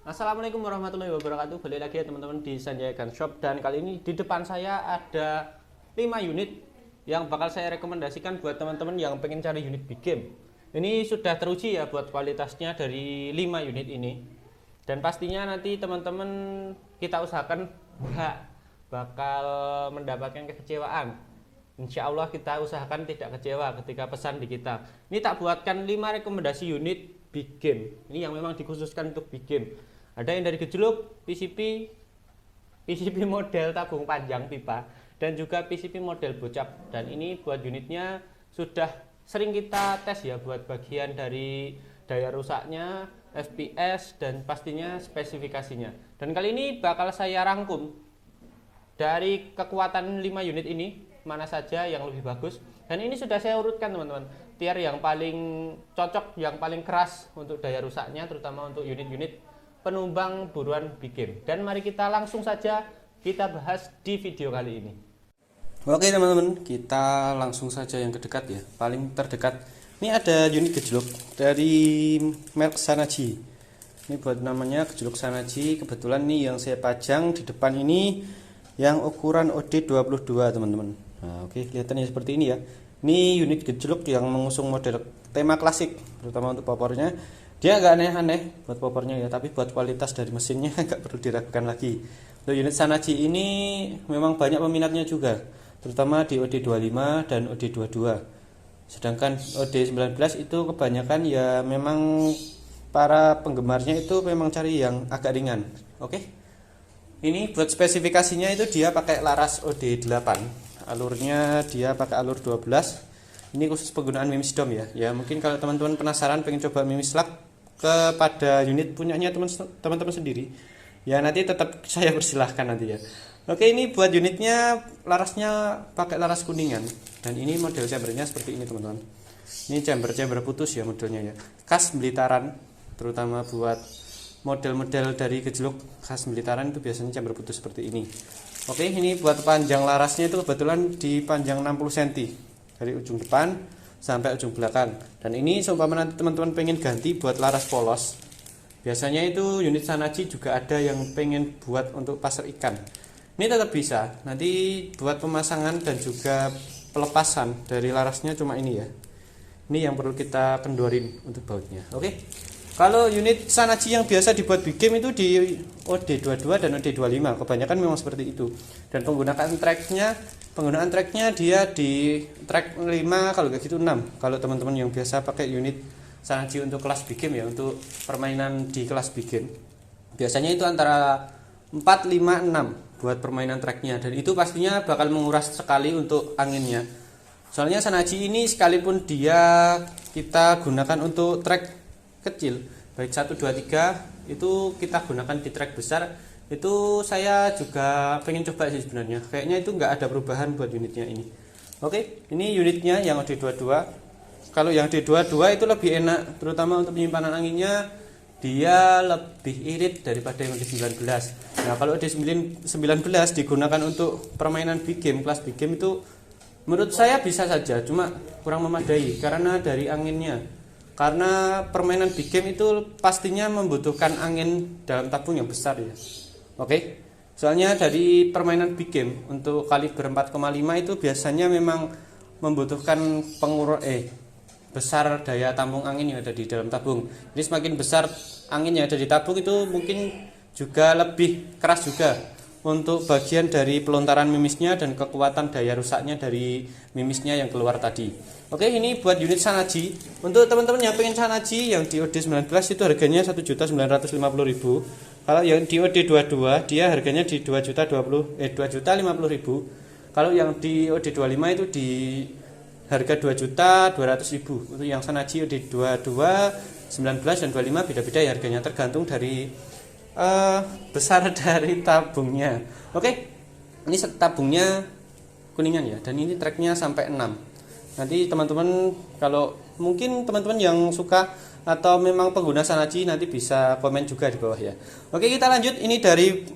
Assalamualaikum warahmatullahi wabarakatuh. Balik lagi ya teman-teman di Sanjaya Gun Shop. Dan kali ini di depan saya ada 5 unit yang bakal saya rekomendasikan buat teman-teman yang pengen cari unit big game. Ini sudah teruji ya buat kualitasnya dari 5 unit ini. Dan pastinya nanti teman-teman kita usahakan nggak bakal mendapatkan kekecewaan. Insya Allah kita usahakan tidak kecewa ketika pesan di kita. Ini tak buatkan 5 rekomendasi unit big game. Ini yang memang dikhususkan untuk big game. Ada yang dari gejluk, PCP model tabung panjang pipa, dan juga PCP model bocap. Dan ini buat unitnya sudah sering kita tes ya buat bagian dari daya rusaknya, FPS, dan pastinya spesifikasinya. Dan kali ini bakal saya rangkum dari kekuatan 5 unit ini, mana saja yang lebih bagus. Dan ini sudah saya urutkan teman-teman, tier yang paling cocok, yang paling keras untuk daya rusaknya, terutama untuk unit-unit penumbang buruan big game. Dan mari kita langsung saja kita bahas di video kali ini. Oke teman-teman, kita langsung saja yang terdekat ya, paling terdekat. Ini ada unit gejluk dari merek Sanaji. Ini buat namanya gejluk Sanaji. Kebetulan nih yang saya pajang di depan ini yang ukuran OD22 teman-teman. Nah, oke, kelihatannya seperti ini ya. Ini unit gejluk yang mengusung model tema klasik, terutama untuk popornya. Dia nggak aneh-aneh buat popornya ya, tapi buat kualitas dari mesinnya nggak perlu diragukan lagi. Untuk unit Sanaji ini memang banyak peminatnya juga, terutama di OD25 dan OD22. Sedangkan OD19 itu kebanyakan ya memang para penggemarnya itu memang cari yang agak ringan. Oke. Ini buat spesifikasinya itu dia pakai laras OD8. Alurnya dia pakai alur 12. Ini khusus penggunaan mimis dom ya. Ya mungkin kalau teman-teman penasaran pengen coba mimis lak kepada unit punyanya teman-teman sendiri, ya nanti tetap saya persilahkan nanti ya. Oke, ini buat unitnya larasnya pakai laras kuningan, dan ini model chambernya seperti ini teman-teman. Ini chamber putus ya modelnya ya, khas militeran, terutama buat model-model dari gejluk khas militeran itu biasanya chamber putus seperti ini. Oke, ini buat panjang larasnya itu kebetulan di panjang 60 cm dari ujung depan sampai ujung belakang. Dan ini seumpama nanti teman-teman pengen ganti buat laras polos, biasanya itu unit Sanaji juga ada yang pengen buat untuk pasar ikan. Ini tetap bisa. Nanti buat pemasangan dan juga pelepasan dari larasnya cuma ini ya. Ini yang perlu kita kendorin untuk bautnya. Oke. Kalau unit Sanaji yang biasa dibuat big game itu di OD22 dan OD25, kebanyakan memang seperti itu. Dan penggunaan tracknya dia di track 5, kalau nggak gitu 6. Kalau teman-teman yang biasa pakai unit Sanaji untuk kelas big game ya, untuk permainan di kelas big game, biasanya itu antara 4, 5, 6 buat permainan tracknya. Dan itu pastinya bakal menguras sekali untuk anginnya. Soalnya Sanaji ini sekalipun dia kita gunakan untuk track kecil, baik 1, 2, 3 itu kita gunakan di track besar, itu saya juga pengen coba sih sebenarnya. Kayaknya itu nggak ada perubahan buat unitnya ini. Oke, ini unitnya yang OD22. Kalau yang D22 itu lebih enak, terutama untuk penyimpanan anginnya, dia lebih irit daripada yang OD19. Nah, kalau OD19 digunakan untuk permainan big game, kelas big game itu menurut saya bisa saja, cuma kurang memadai karena dari anginnya. Karena permainan big game itu pastinya membutuhkan angin dalam tabung yang besar ya. Oke. Soalnya dari permainan big game untuk kaliber 4,5 itu biasanya memang membutuhkan besar daya tampung angin yang ada di dalam tabung. Jadi semakin besar angin yang ada di tabung itu mungkin juga lebih keras juga untuk bagian dari pelontaran mimisnya dan kekuatan daya rusaknya dari mimisnya yang keluar tadi. Oke, ini buat unit Sanaji. Untuk teman-teman yang pengen Sanaji yang di OD19 itu harganya 1.950.000. Kalau yang di OD22 dia harganya di 2.50.000. Kalau yang di OD25 itu di harga 2.200.000. Untuk yang Sanaji OD22, 19 dan 25 beda-beda ya harganya, tergantung dari besar dari tabungnya. Oke, ini tabungnya kuningan ya, dan ini tracknya sampai 6. Nanti teman-teman kalau mungkin teman-teman yang suka atau memang pengguna Sanaji nanti bisa komen juga di bawah ya. Oke, kita lanjut. Ini dari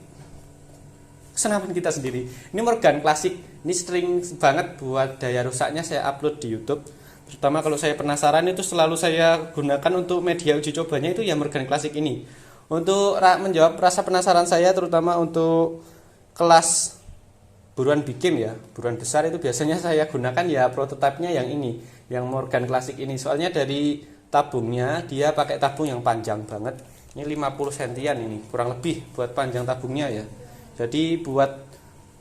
kesenapan kita sendiri. Ini Morgan klasik. Ini sering banget buat daya rusaknya saya upload di YouTube. Terutama kalau saya penasaran itu selalu saya gunakan untuk media uji cobanya itu ya Morgan klasik ini. Untuk menjawab rasa penasaran saya, terutama untuk kelas buruan bikin ya, buruan besar, itu biasanya saya gunakan ya prototipenya yang ini, yang Morgan Classic ini. Soalnya dari tabungnya dia pakai tabung yang panjang banget. Ini 50 sentian ini, kurang lebih buat panjang tabungnya ya. Jadi buat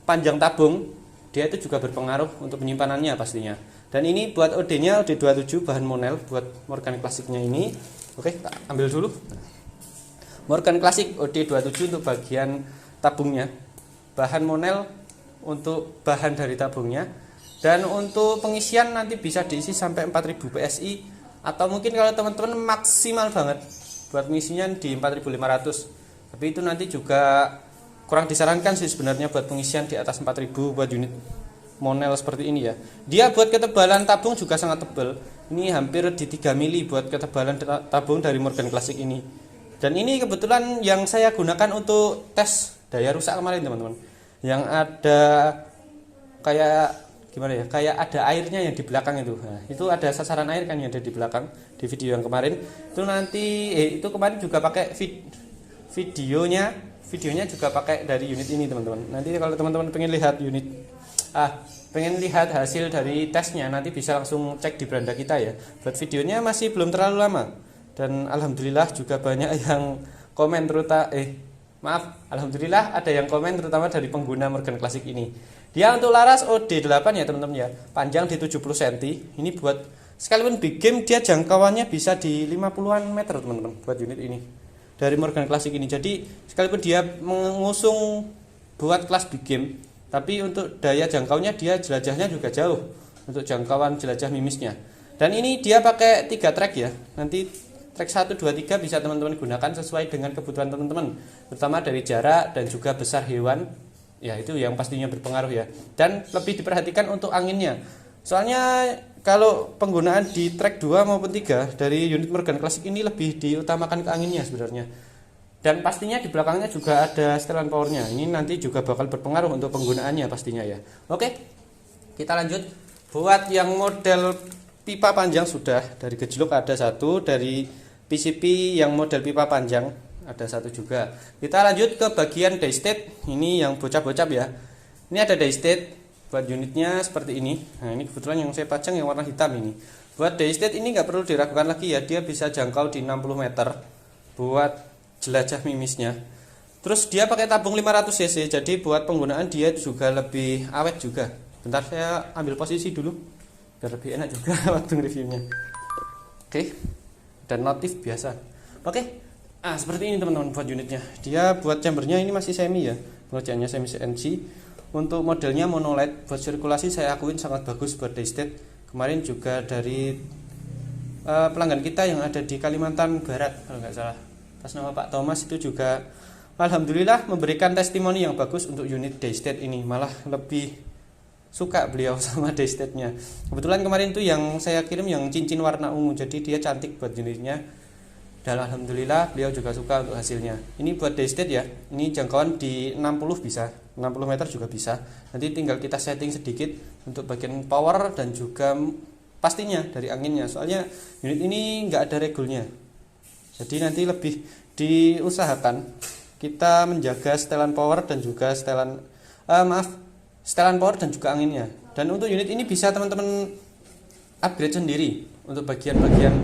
panjang tabung dia itu juga berpengaruh untuk penyimpanannya pastinya. Dan ini buat OD-nya OD27 bahan Monel buat Morgan Classic-nya ini. Oke, kita ambil dulu. Morgan Classic OD27 untuk bagian tabungnya. Bahan Monel untuk bahan dari tabungnya. Dan untuk pengisian nanti bisa diisi sampai 4000 PSI, atau mungkin kalau teman-teman maksimal banget buat mengisinya di 4500. Tapi itu nanti juga kurang disarankan sih sebenarnya buat pengisian di atas 4000 buat unit Monel seperti ini ya. Dia buat ketebalan tabung juga sangat tebal. Ini hampir di 3 mili buat ketebalan tabung dari Morgan Classic ini. Dan ini kebetulan yang saya gunakan untuk tes daya rusak kemarin teman-teman. Yang ada kayak gimana ya? Kayak ada airnya yang di belakang itu. Nah, itu ada sasaran air kan yang ada di belakang di video yang kemarin. Itu nanti itu kemarin juga pakai videonya juga pakai dari unit ini teman-teman. Nanti kalau teman-teman pengen lihat hasil dari tesnya, nanti bisa langsung cek di beranda kita ya. Buat videonya masih belum terlalu lama. Dan alhamdulillah juga banyak yang komen alhamdulillah ada yang komen terutama dari pengguna Morgan Classic ini. Dia untuk laras OD8 ya teman-teman ya. Panjang di 70 cm. Ini buat sekalipun big game dia jangkauannya bisa di 50-an meter teman-teman buat unit ini. Dari Morgan Classic ini. Jadi sekalipun dia mengusung buat kelas big game, tapi untuk daya jangkaunya dia jelajahnya juga jauh untuk jangkauan jelajah mimisnya. Dan ini dia pakai 3 track ya. Nanti track 1, 2, 3 bisa teman-teman gunakan sesuai dengan kebutuhan teman-teman, terutama dari jarak dan juga besar hewan. Ya itu yang pastinya berpengaruh ya. Dan lebih diperhatikan untuk anginnya. Soalnya kalau penggunaan di track 2 maupun 3 dari unit Morgan Classic ini lebih diutamakan ke anginnya sebenarnya. Dan pastinya di belakangnya juga ada setelan powernya. Ini nanti juga bakal berpengaruh untuk penggunaannya pastinya ya. Oke, kita lanjut. Buat yang model pipa panjang sudah, dari gejlok ada satu, dari PCP yang model pipa panjang ada satu juga. Kita lanjut ke bagian daystate. Ini yang bocap-bocap ya. Ini ada daystate buat unitnya seperti ini. Nah ini kebetulan yang saya pajang yang warna hitam ini. Buat daystate ini nggak perlu diragukan lagi ya. Dia bisa jangkau di 60 meter buat jelajah mimisnya. Terus dia pakai tabung 500 cc. Jadi buat penggunaan dia juga lebih awet juga. Bentar saya ambil posisi dulu biar lebih enak juga waktu reviewnya. Oke. Dan notif biasa. Oke. Seperti ini teman-teman buat unitnya. Dia buat chambernya ini masih semi ya. Pengerjaannya semi CNC. Untuk modelnya monolight, buat sirkulasi saya akuin sangat bagus buat daystate. Kemarin juga dari pelanggan kita yang ada di Kalimantan Barat kalau nggak salah, atas nama Pak Thomas, itu juga alhamdulillah memberikan testimoni yang bagus untuk unit daystate ini. Malah lebih suka beliau sama daystate-nya. Kebetulan kemarin tuh yang saya kirim yang cincin warna ungu, jadi dia cantik buat unitnya. Dan alhamdulillah beliau juga suka untuk hasilnya. Ini buat daystate ya. Ini jangkauan di 60 bisa, 60 meter juga bisa. Nanti tinggal kita setting sedikit untuk bagian power dan juga pastinya dari anginnya. Soalnya unit ini nggak ada regulnya. Jadi nanti lebih diusahakan kita menjaga setelan power dan juga setelan power dan juga anginnya. Dan untuk unit ini bisa teman-teman upgrade sendiri untuk bagian-bagian.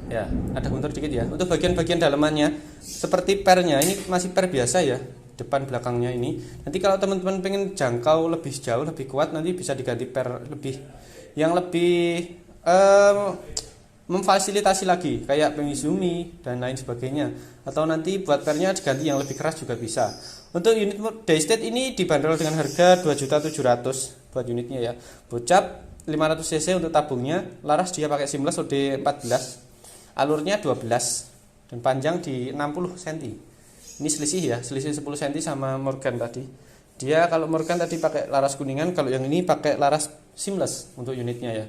Ya, ada guntur dikit ya. Untuk bagian-bagian dalamannya seperti pernya, ini masih per biasa ya, depan belakangnya ini. Nanti kalau teman-teman pengen jangkau lebih jauh, lebih kuat, nanti bisa diganti per lebih yang lebih memfasilitasi lagi, kayak pengizumi dan lain sebagainya. Atau nanti buat pernya diganti yang lebih keras juga bisa. Untuk unit daystate ini dibanderol dengan harga 2.700.000 buat unitnya ya. Bocap 500 cc untuk tabungnya, laras dia pakai seamless OD14. Alurnya 12 dan panjang di 60 cm. Ini selisih ya, selisih 10 cm sama Morgan tadi. Dia kalau Morgan tadi pakai laras kuningan, kalau yang ini pakai laras seamless untuk unitnya ya.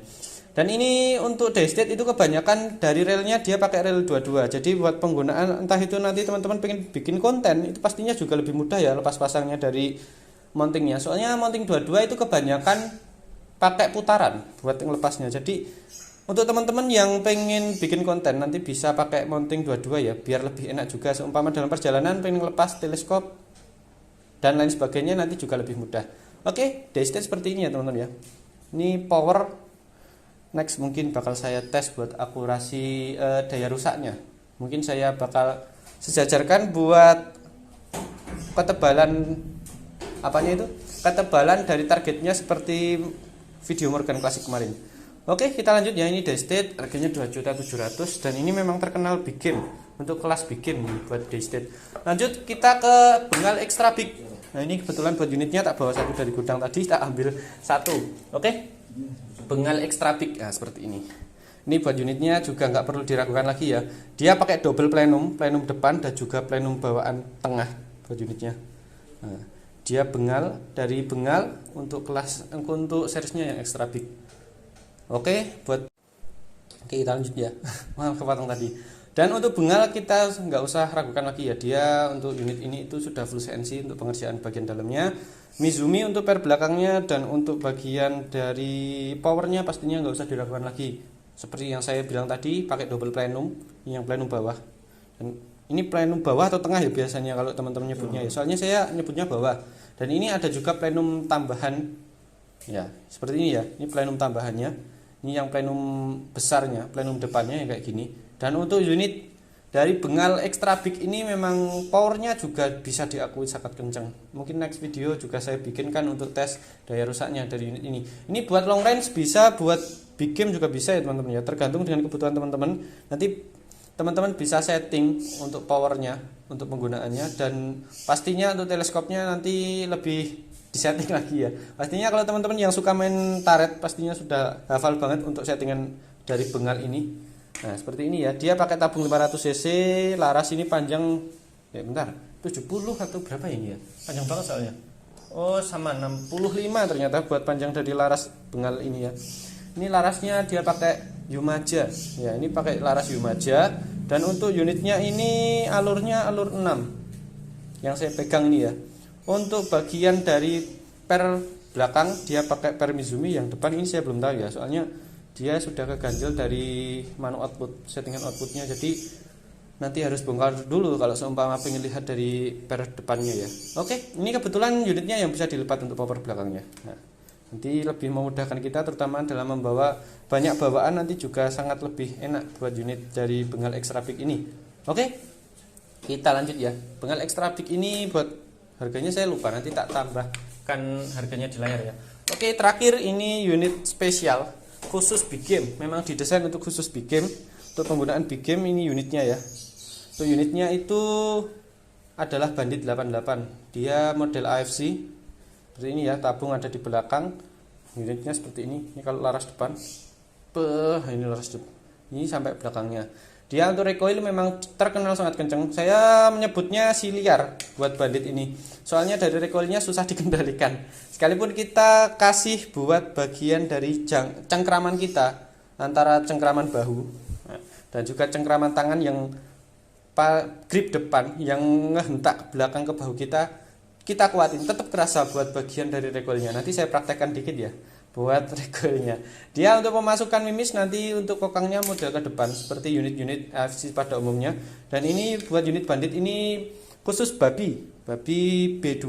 Dan ini untuk daystate itu kebanyakan dari relnya dia pakai rel 22. Jadi buat penggunaan entah itu nanti teman-teman pengen bikin konten, itu pastinya juga lebih mudah ya lepas pasangnya dari mountingnya. Soalnya mounting 22 itu kebanyakan pakai putaran buat ngelepasnya. Jadi Untuk teman-teman yang pengen bikin konten nanti bisa pakai mounting dua-dua ya, biar lebih enak juga. Seumpama dalam perjalanan pengen lepas teleskop dan lain sebagainya nanti juga lebih mudah. Oke, daystate seperti ini ya teman-teman ya. Ini power. Next mungkin bakal saya tes buat akurasi daya rusaknya. Mungkin saya bakal sejajarkan buat ketebalan apanya itu? Ketebalan dari targetnya seperti video Morgan Classic kemarin. Oke, kita lanjut ya. Ini daystate harganya 2.700.000 dan ini memang terkenal big game untuk kelas big game buat daystate. Lanjut kita ke bengal extra big. Nah, ini kebetulan buat unitnya tak bawa satu dari gudang tadi, tak ambil satu. Oke. Bengal extra big. Nah, seperti ini. Ini buat unitnya juga nggak perlu diragukan lagi ya. Dia pakai double plenum, plenum depan dan juga plenum bawaan tengah buat unitnya. Nah, dia bengal dari bengal untuk kelas untuk seriesnya yang extra big. Oke, kita lanjut ya. Maaf kepotong tadi. Dan untuk bengal kita nggak usah ragukan lagi ya. Dia untuk unit ini itu sudah full CNC untuk pengerjaan bagian dalamnya. Mizumi untuk per belakangnya dan untuk bagian dari powernya pastinya nggak usah diragukan lagi. Seperti yang saya bilang tadi, pakai double plenum, yang plenum bawah. Dan ini plenum bawah atau tengah ya biasanya kalau teman-teman nyebutnya ya. Soalnya saya nyebutnya bawah. Dan ini ada juga plenum tambahan. Ya, seperti ini ya. Ini plenum tambahannya. Ini yang plenum besarnya, plenum depannya yang kayak gini. Dan untuk unit dari bengal extra big ini memang powernya juga bisa diakui sangat kencang. Mungkin next video juga saya bikinkan untuk tes daya rusaknya dari unit ini. Ini buat long range bisa, buat big game juga bisa ya teman-teman ya. Tergantung dengan kebutuhan teman-teman. Nanti teman-teman bisa setting untuk powernya, untuk penggunaannya. Dan pastinya untuk teleskopnya nanti lebih disetting lagi ya. Pastinya kalau teman-teman yang suka main taret pastinya sudah hafal banget untuk settingan dari bengal ini. Nah, seperti ini ya. Dia pakai tabung 500 cc, laras ini panjang ya bentar, 70 atau berapa ini ya? Panjang banget soalnya. Oh, sama 65 ternyata buat panjang dari laras bengal ini ya. Ini larasnya dia pakai Yumaja. Ya, ini pakai laras Yumaja dan untuk unitnya ini alurnya alur 6. Yang saya pegang ini ya. Untuk bagian dari per belakang dia pakai per Mizumi, yang depan ini saya belum tahu ya. Soalnya dia sudah keganjel dari manu output, settingan outputnya, jadi nanti harus bongkar dulu kalau seumpama pengen lihat dari per depannya ya. Oke, ini kebetulan unitnya yang bisa dilipat untuk power belakangnya. Nah, nanti lebih memudahkan kita terutama dalam membawa banyak bawaan, nanti juga sangat lebih enak buat unit dari bengal extra big ini. Oke, kita lanjut ya. Bengal extra big ini buat harganya saya lupa, nanti tak tambahkan harganya di layar ya. Oke, terakhir ini unit spesial khusus big game, memang didesain untuk khusus big game. Untuk penggunaan big game ini unitnya ya. Untuk unitnya itu adalah Bandit 88. Dia model AFC. Seperti ini ya, tabung ada di belakang. Unitnya seperti ini. Ini kalau laras depan. Ini laras depan. Ini sampai belakangnya. Dia untuk recoil memang terkenal sangat kencang. Saya menyebutnya si liar buat Bandit ini. Soalnya dari recoilnya susah dikendalikan. Sekalipun kita kasih buat bagian dari cengkraman kita, antara cengkraman bahu dan juga cengkraman tangan yang grip depan yang ngehentak ke belakang ke bahu kita kuatin, tetap kerasa buat bagian dari recoilnya. Nanti saya praktekkan dikit ya buat recoilnya. Dia untuk pemasukan mimis nanti untuk kokangnya model ke depan seperti unit-unit AFC pada umumnya. Dan ini buat unit Bandit ini khusus babi B2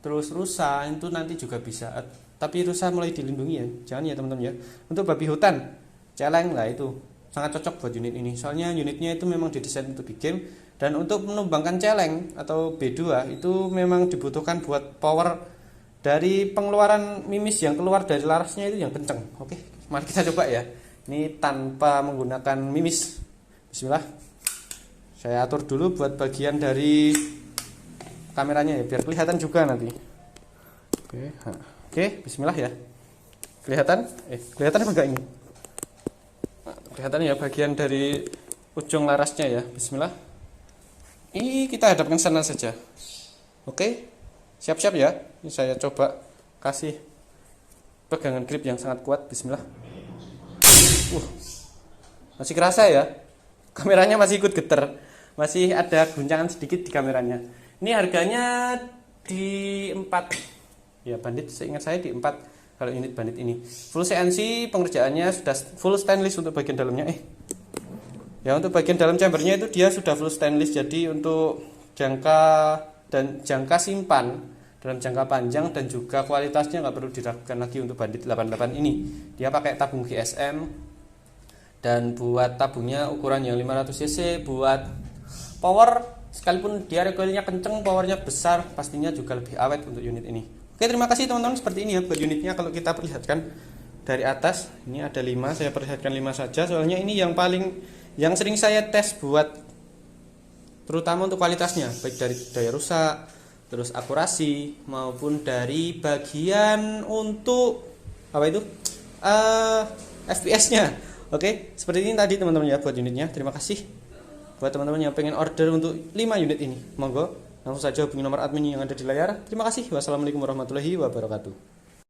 terus rusa itu nanti juga bisa. Tapi rusa mulai dilindungi ya, jangan ya teman-teman ya. Untuk babi hutan, celeng lah itu sangat cocok buat unit ini. Soalnya unitnya itu memang didesain untuk big game. Dan untuk menumbangkan celeng atau B2 itu memang dibutuhkan buat power dari pengeluaran mimis yang keluar dari larasnya itu yang kenceng. Oke, mari kita coba ya. Ini tanpa menggunakan mimis. Bismillah. Saya atur dulu buat bagian dari kameranya ya, biar kelihatan juga nanti. Oke, bismillah ya. Kelihatan? Kelihatan apa enggak ini? Kelihatan ya bagian dari ujung larasnya ya. Bismillah. Ini kita hadapkan sana saja. Oke. Siap-siap ya. Ini saya coba kasih pegangan grip yang sangat kuat. Bismillah. Masih kerasa ya. Kameranya masih ikut getar. Masih ada guncangan sedikit di kameranya. Ini harganya di 4. Ya, Bandit seingat saya di 4 kalau unit bandit ini. Full CNC, pengerjaannya sudah full stainless untuk bagian dalamnya. Ya, untuk bagian dalam chambernya itu dia sudah full stainless, jadi untuk jangka simpan dalam jangka panjang dan juga kualitasnya nggak perlu diragukan lagi untuk bandit 88 ini. Dia pakai tabung GSM dan buat tabungnya ukuran yang 500 cc. Buat power, sekalipun dia recoilnya kenceng, powernya besar, pastinya juga lebih awet untuk unit ini. Oke, terima kasih teman-teman. Seperti ini ya buat unitnya. Kalau kita perlihatkan dari atas, ini ada 5, saya perlihatkan 5 saja, soalnya ini yang sering saya tes buat, terutama untuk kualitasnya, baik dari daya rusak, terus akurasi, maupun dari bagian untuk FPS-nya. Oke, seperti ini tadi teman-teman ya buat unitnya. Terima kasih buat teman-teman yang pengen order untuk 5 unit ini. Monggo langsung saja hubungi nomor admin yang ada di layar. Terima kasih. Wassalamualaikum warahmatullahi wabarakatuh.